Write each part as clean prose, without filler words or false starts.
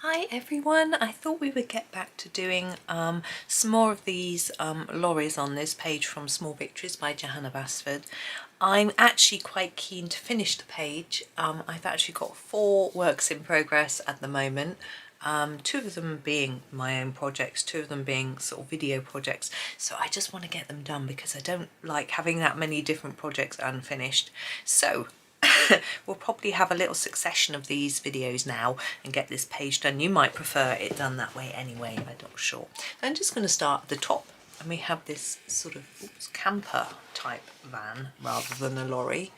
Hi everyone, I thought we would get back to doing some more of these lorries on this page from Small Victories by Johanna Basford. I'm actually quite keen to finish the page. I've actually got 4 works in progress at the moment. 2 of them being my own projects, 2 of them being sort of video projects. So I just want to get them done because I don't like having that many different projects unfinished. So we'll probably have a little succession of these videos now and get this page done. You might prefer it done that way anyway, I'm not sure. I'm just going to start at the top, and we have this sort of camper type van rather than a lorry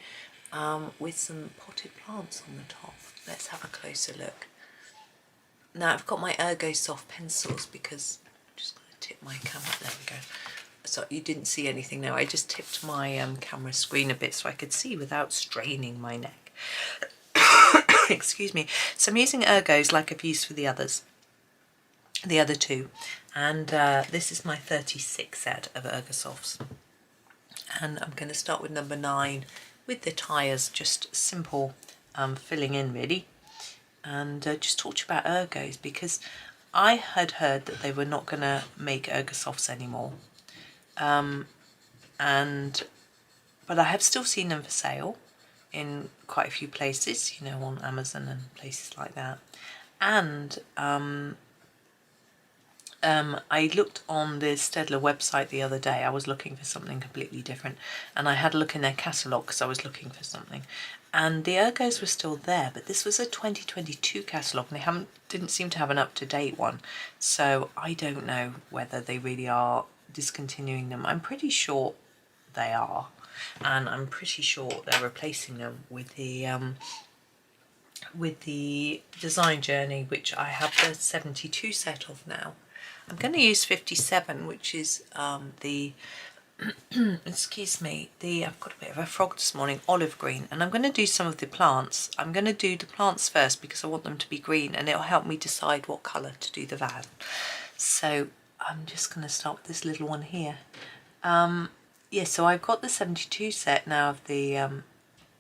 with some potted plants on the top. Let's have a closer look. Now I've got my Ergosoft pencils because I'm just going to tip my camera. There we go. So you didn't see anything now. I just tipped my camera screen a bit so I could see without straining my neck. Excuse me. So I'm using Ergos like I've used for the other 2. And this is my 36 set of Ergosofts. And I'm going to start with number 9 with the tyres, just simple filling in really. And just talk to you about Ergos because I had heard that they were not going to make Ergosofts anymore. But I have still seen them for sale in quite a few places, you know, on Amazon and places like that. And I looked on the Staedtler website the other day. I was looking for something completely different, and I had a look in their catalogue because I was looking for something. And the Ergos were still there, but this was a 2022 catalogue, and they didn't seem to have an up-to-date one. So I don't know whether they really are discontinuing them. I'm pretty sure they are, and I'm pretty sure they're replacing them with the Design Journey, which I have the 72 set of now. I'm going to use 57, which is the excuse me, I've got a bit of a frog this morning, olive green, and I'm going to do some of the plants. I'm going to do the plants first because I want them to be green, and it'll help me decide what colour to do the van. So I'm just going to start with this little one here. Yeah, so I've got the 72 set now of the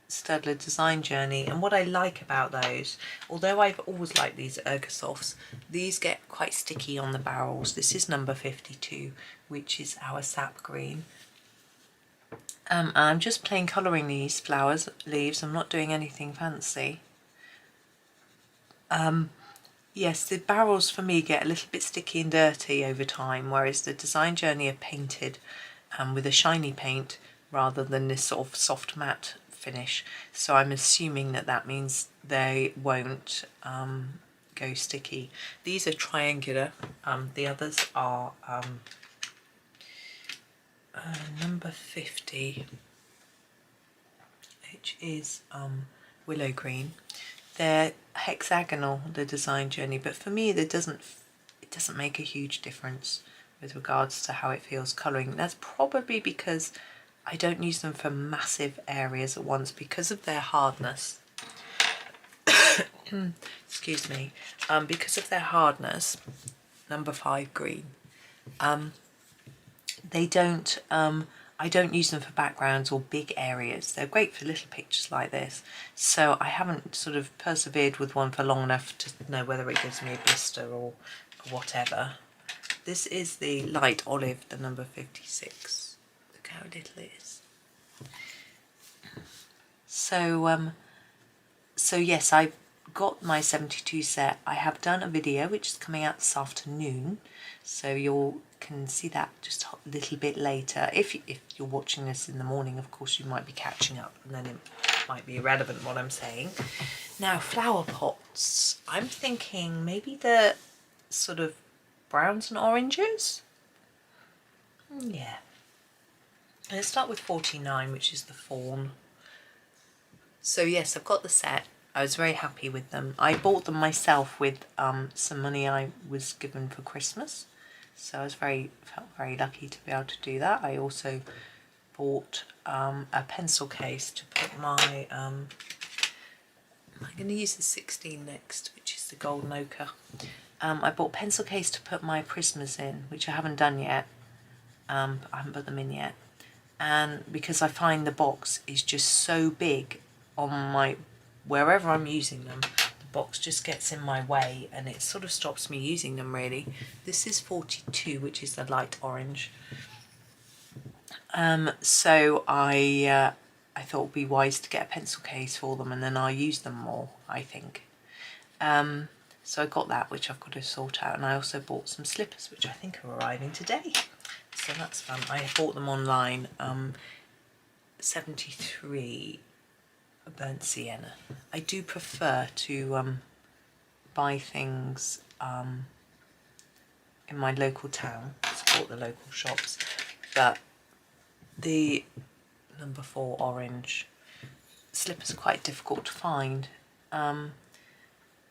Staedtler Design Journey, and what I like about those, although I've always liked these Ergosofts, these get quite sticky on the barrels. This is number 52, which is our sap green. I'm just plain colouring these leaves. I'm not doing anything fancy. Yes, the barrels for me get a little bit sticky and dirty over time, whereas the Design Journey are painted with a shiny paint rather than this sort of soft matte finish. So I'm assuming that means they won't go sticky. These are triangular. The others are number 50, which is willow green. They're hexagonal, the Design Journey, but for me it doesn't make a huge difference with regards to how it feels colouring. That's probably because I don't use them for massive areas at once because of their hardness. Excuse me. Because of their hardness, number 5 green. They don't. I don't use them for backgrounds or big areas. They're great for little pictures like this. So I haven't sort of persevered with one for long enough to know whether it gives me a blister or whatever. This is the light olive, the number 56. Look how little it is. So yes, I've got my 72 set. I have done a video which is coming out this afternoon, so you can see that just a little bit later. If you're watching this in the morning, of course you might be catching up, and then it might be irrelevant what I'm saying. Now, flower pots. I'm thinking maybe the sort of browns and oranges. Yeah. Let's start with 49, which is the fawn. So yes, I've got the set. I was very happy with them. I bought them myself with some money I was given for Christmas. So I felt very lucky to be able to do that. I also bought a pencil case to put my, I'm going to use the 16 next, which is the golden ochre. I bought a pencil case to put my prismas in, which I haven't done yet. I haven't put them in yet. And because I find the box is just so big on wherever I'm using them, the box just gets in my way and it sort of stops me using them really. This is 42, which is the light orange. So I thought it would be wise to get a pencil case for them, and then I'll use them more, I think. So I got that, which I've got to sort out, and I also bought some slippers, which I think are arriving today. So that's fun. I bought them online. 73 burnt sienna. I do prefer to buy things in my local town, support the local shops, but the number 4 orange slippers are quite difficult to find.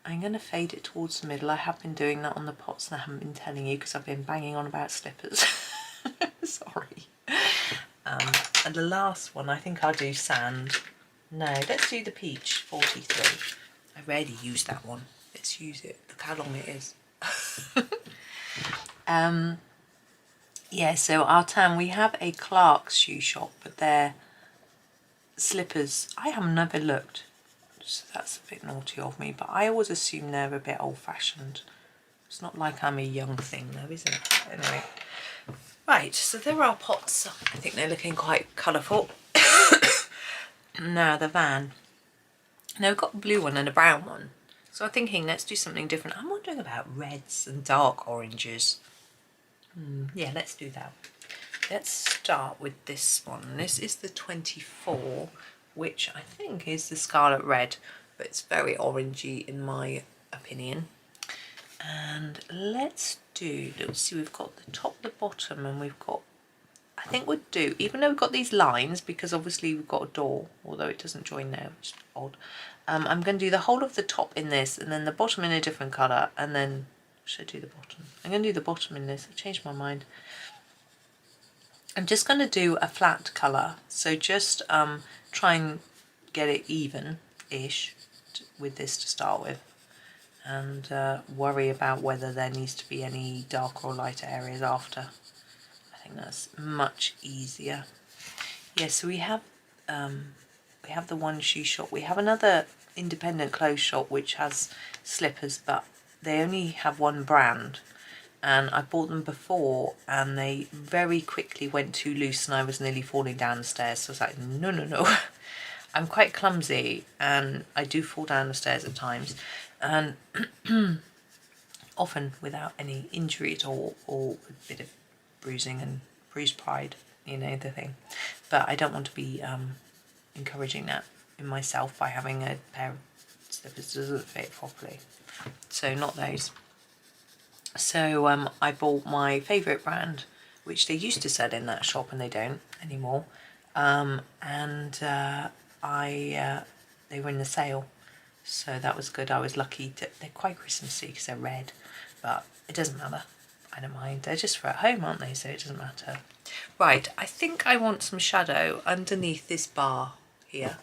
I'm going to fade it towards the middle. I have been doing that on the pots and I haven't been telling you because I've been banging on about slippers. Sorry. And the last one, I think I'll do sand. No, let's do the peach 43. I rarely use that one. Let's use it. Look how long it is. Yeah, so our town, we have a Clark's shoe shop, but their slippers, I have never looked. So that's a bit naughty of me, but I always assume they're a bit old-fashioned. It's not like I'm a young thing though, is it? Anyway, right, so there are our pots. I think they're looking quite colourful. Now the van. Now we've got a blue one and a brown one. So I'm thinking let's do something different. I'm wondering about reds and dark oranges. Yeah, let's do that. Let's start with this one. This is the 24. Which I think is the scarlet red, but it's very orangey in my opinion. And let's see, we've got the top, the bottom, and we've got, I think we'd do, even though we've got these lines, because obviously we've got a door, although it doesn't join there, which is odd. I'm going to do the whole of the top in this, and then the bottom in a different colour, and then, should I do the bottom? I'm going to do the bottom in this. I've changed my mind. I'm just going to do a flat colour, so just try and get it even-ish with this to start with, and worry about whether there needs to be any darker or lighter areas after. I think that's much easier. Yeah, so we have the one shoe shop. We have another independent clothes shop which has slippers, but they only have one brand. And I bought them before and they very quickly went too loose and I was nearly falling down the stairs. So I was like, no, no, no. I'm quite clumsy and I do fall down the stairs at times. And often without any injury at all, or a bit of bruising and bruised pride, you know, the thing. But I don't want to be encouraging that in myself by having a pair of slippers that doesn't fit properly. So not those. So I bought my favourite brand, which they used to sell in that shop and they don't anymore. They were in the sale, so that was good. I was lucky. They're quite Christmassy because they're red, but it doesn't matter. I don't mind. They're just for at home, aren't they? So it doesn't matter. Right, I think I want some shadow underneath this bar here.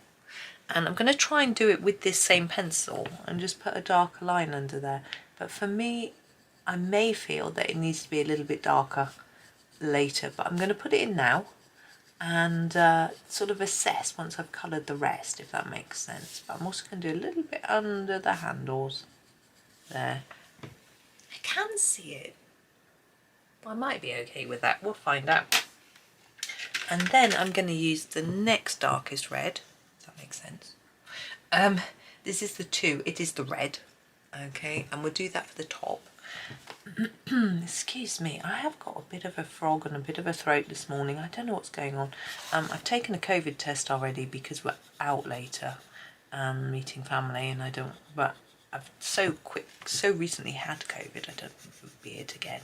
And I'm going to try and do it with this same pencil and just put a darker line under there. But for me, I may feel that it needs to be a little bit darker later, but I'm going to put it in now and sort of assess once I've coloured the rest, if that makes sense. But I'm also going to do a little bit under the handles there. I can see it. I might be okay with that. We'll find out. And then I'm going to use the next darkest red. Does that make sense? This is the 2. It is the red. Okay, and we'll do that for the top. Excuse me, I have got a bit of a frog and a bit of a throat this morning. I don't know what's going on. I've taken a COVID test already because we're out later meeting family, and I don't, but I've so recently had COVID, I don't think it would be it again.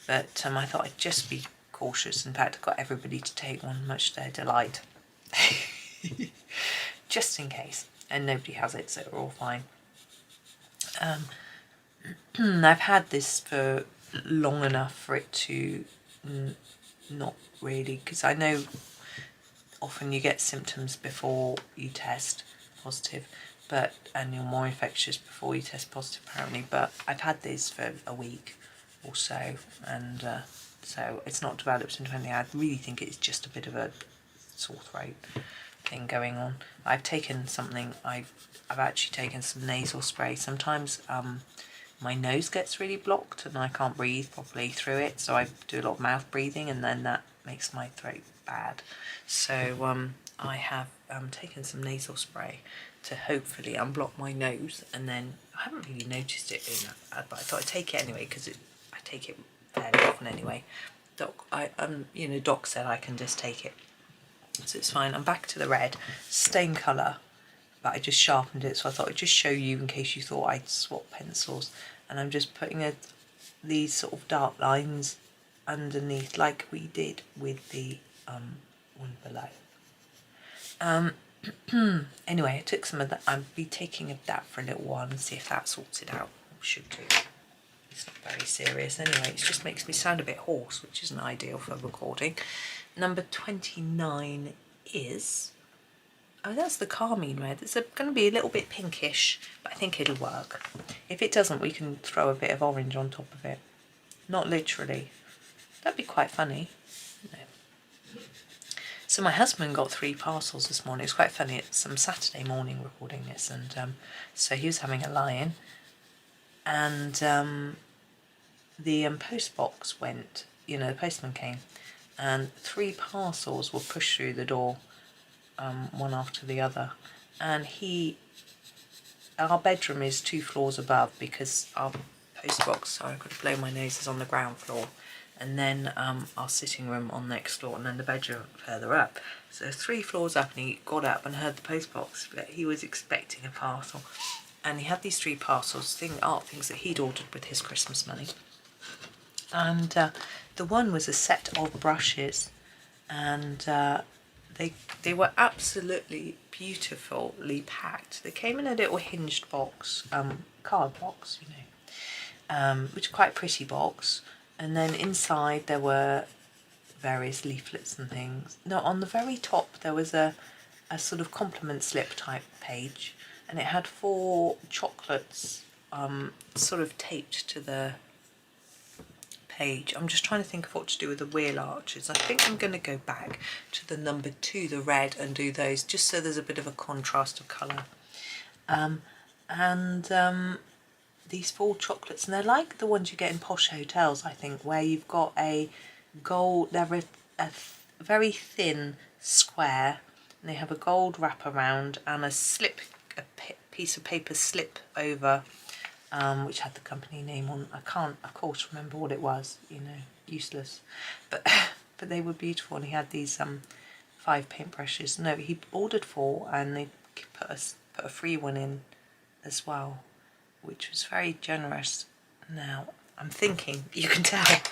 But I thought I'd just be cautious. In fact, I got everybody to take one, much to their delight. Just in case. And nobody has it, so we're all fine. I've had this for long enough for it to not really, because I know often you get symptoms before you test positive, and you're more infectious before you test positive apparently, but I've had this for a week or so, and so it's not developed into anything. I really think it's just a bit of a sore throat. thing going on. I've taken something, I've actually taken some nasal spray. Sometimes my nose gets really blocked and I can't breathe properly through it, so I do a lot of mouth breathing, and then that makes my throat bad. So I have taken some nasal spray to hopefully unblock my nose, and then I haven't really noticed it being that bad, but I thought I'd take it anyway because I take it fairly often anyway. Doc said I can just take it, so it's fine. I'm back to the red stain colour, but I just sharpened it, so I thought I'd just show you in case you thought I'd swap pencils. And I'm just putting these sort of dark lines underneath like we did with the one below. Anyway, I took some of that. I'll be taking that for a little while and see if that sorts it out. Or should do. It's not very serious anyway. It just makes me sound a bit hoarse, which isn't ideal for recording. Number 29 is... oh, that's the carmine red. It's going to be a little bit pinkish, but I think it'll work. If it doesn't, we can throw a bit of orange on top of it. Not literally. That'd be quite funny. No. So my husband got 3 parcels this morning. It's quite funny. It's some Saturday morning recording this, and so he was having a lie-in, and the post box went. The postman came, and 3 parcels were pushed through the door. One after the other, and our bedroom is 2 floors above because our post box, sorry, I've got to blow my nose, is on the ground floor, and then our sitting room on next floor, and then the bedroom further up. So 3 floors up, and he got up and heard the post box. He was expecting a parcel, and he had these 3 parcels, things that he'd ordered with his Christmas money, and the one was a set of brushes, and they were absolutely beautifully packed. They came in a little hinged box, card box, which is quite a pretty box. And then inside there were various leaflets and things. No, on the very top there was a sort of compliment slip type page, and it had 4 chocolates sort of taped to the page. I'm just trying to think of what to do with the wheel arches. I think I'm going to go back to the number 2, the red, and do those just so there's a bit of a contrast of colour. These 4 chocolates, and they're like the ones you get in posh hotels, I think, where you've got a gold, they're a very thin square, and they have a gold wrap around and a piece of paper slip over, which had the company name on. I can't, of course, remember what it was, useless. But they were beautiful, and he had these 5 paintbrushes. No, he ordered 4, and they put a free one in as well, which was very generous. Now, I'm thinking, you can tell,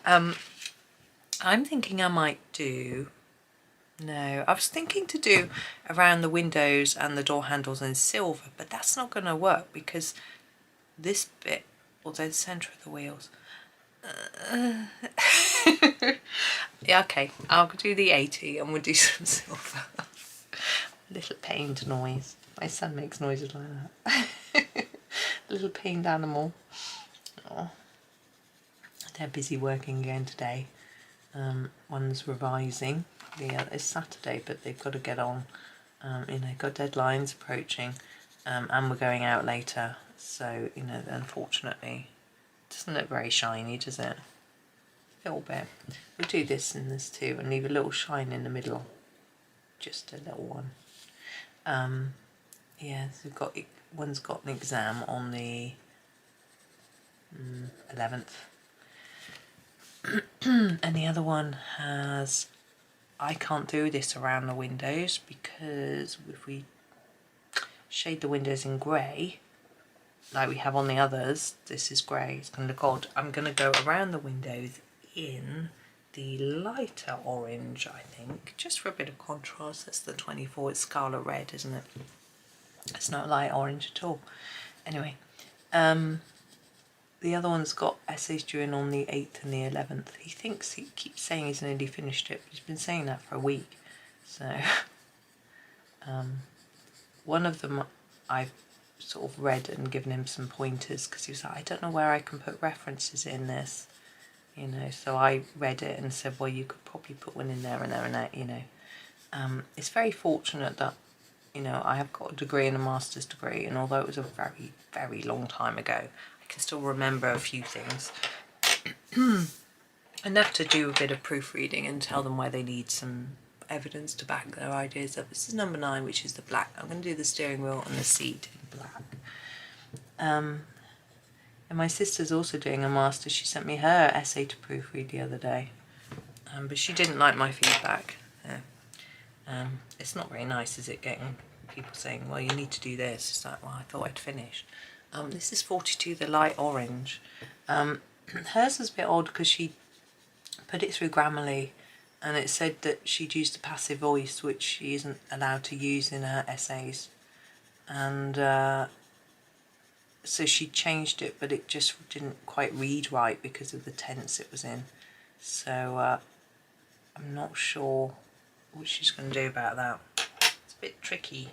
I'm thinking I might do... No, I was thinking to do around the windows and the door handles in silver, but that's not going to work because this bit, although the centre of the wheels... yeah, okay, I'll do the 80 and we'll do some silver. Little pained noise. My son makes noises like that. Little pained animal. Oh. They're busy working again today. One's revising. The other is Saturday, but they've got to get on. Got deadlines approaching, and we're going out later. So unfortunately, it doesn't look very shiny, does it? A little bit. We'll do this and this too, and leave a little shine in the middle. Just a little one. Yeah, so one's got an exam on the 11th, and the other one has... I can't do this around the windows because if we shade the windows in grey, like we have on the others, this is grey, it's going to look odd. I'm going to go around the windows in the lighter orange, I think, just for a bit of contrast. That's the 24, it's scarlet red, isn't it? It's not light orange at all. Anyway, the other one's got essays due in on the 8th and the 11th. He keeps saying he's nearly finished it, but he's been saying that for a week. So, one of them I've sort of read and given him some pointers because he was like, I don't know where I can put references in this, so I read it and said, well, you could probably put one in there and there and there, It's very fortunate that, you know, I have got a degree and a master's degree, and although it was a very, very long time ago, I can still remember a few things. Enough to do a bit of proofreading and tell them where they need some evidence to back their ideas up. This is number 9, which is the black. I'm going to do the steering wheel and the seat in black. And my sister's also doing a master. She sent me her essay to proofread the other day, but she didn't like my feedback. It's not very nice, is it, getting people saying, well, you need to do this. It's like, well, I thought I'd finished. This is 42, the light orange. Hers was a bit odd because she put it through Grammarly, and it said that she'd used a passive voice, which she isn't allowed to use in her essays. And so she changed it, but it just didn't quite read right because of the tense it was in. So I'm not sure what she's going to do about that. It's a bit tricky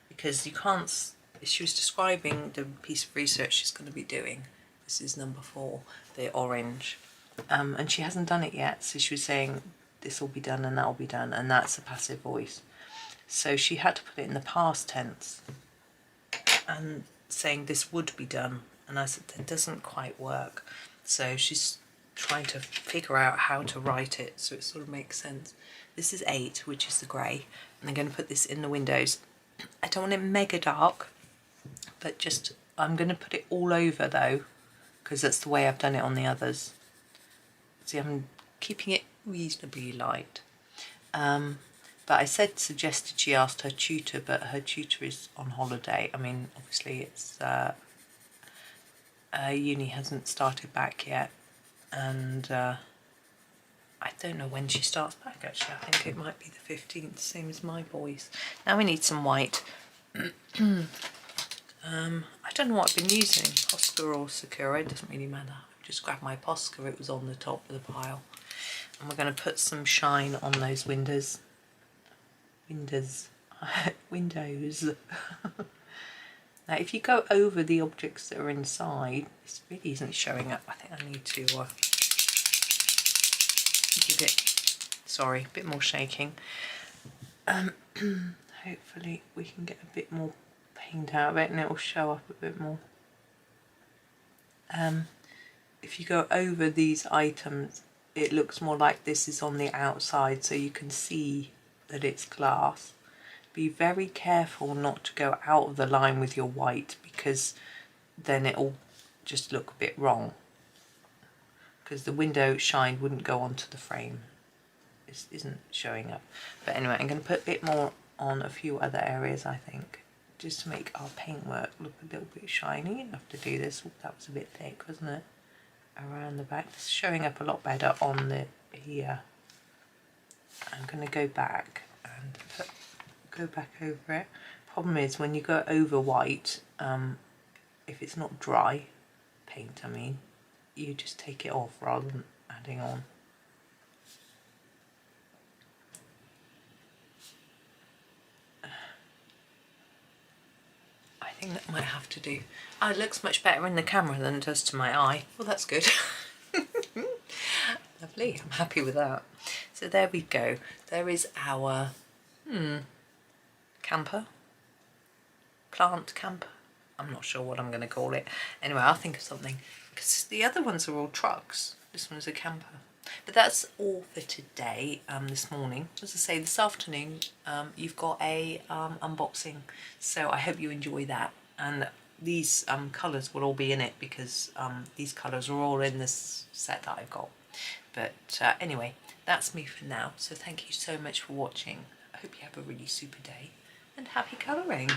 because you can't. She was describing the piece of research she's going to be doing. This is number 4, the orange, and she hasn't done it yet. So she was saying this will be done and that will be done, and that's a passive voice. So she had to put it in the past tense and saying this would be done, and I said that doesn't quite work. So she's trying to figure out how to write it so it sort of makes sense. This is 8, which is the grey, and I'm going to put this in the windows. I don't want it mega dark, but just, I'm going to put it all over though, because that's the way I've done it on the others. See, I'm keeping it reasonably light. But I suggested she asked her tutor, but her tutor is on holiday. I mean, obviously it's uni hasn't started back yet, and I don't know when she starts back actually. I think it might be the 15th, same as my boys. Now we need some white. I don't know what I've been using, Posca or Sakura, it doesn't really matter. I've just grabbed my Posca, it was on the top of the pile. And we're going to put some shine on those windows. Windows. Now if you go over the objects that are inside, this really isn't showing up. I think I need to give it, sorry, a bit more shaking. Hopefully we can get a bit more paint out of it and it will show up a bit more. If you go over these items, it looks more like this is on the outside, so you can see that it's glass. Be very careful not to go out of the line with your white, because then it'll just look a bit wrong, because the window shine wouldn't go onto the frame. This isn't showing up. But anyway, I'm going to put a bit more on a few other areas, I think, just to make our paintwork look a little bit shiny. You have to do this. That was a bit thick, wasn't it? Around the back. It's showing up a lot better on the here. I'm going to go back and go back over it. Problem is, when you go over white, if it's not dry paint, I mean, you just take it off rather than adding on. I think that might have to do. Oh, it looks much better in the camera than it does to my eye. Well, that's good. Lovely, I'm happy with that. So there we go. There is our camper, plant camper. I'm not sure what I'm going to call it. Anyway, I'll think of something, because the other ones are all trucks. This one's a camper. But that's all for today, this morning. As I say, this afternoon you've got a unboxing, so I hope you enjoy that. And these colours will all be in it, because these colours are all in this set that I've got. But anyway, that's me for now. So thank you so much for watching. I hope you have a really super day, and happy colouring.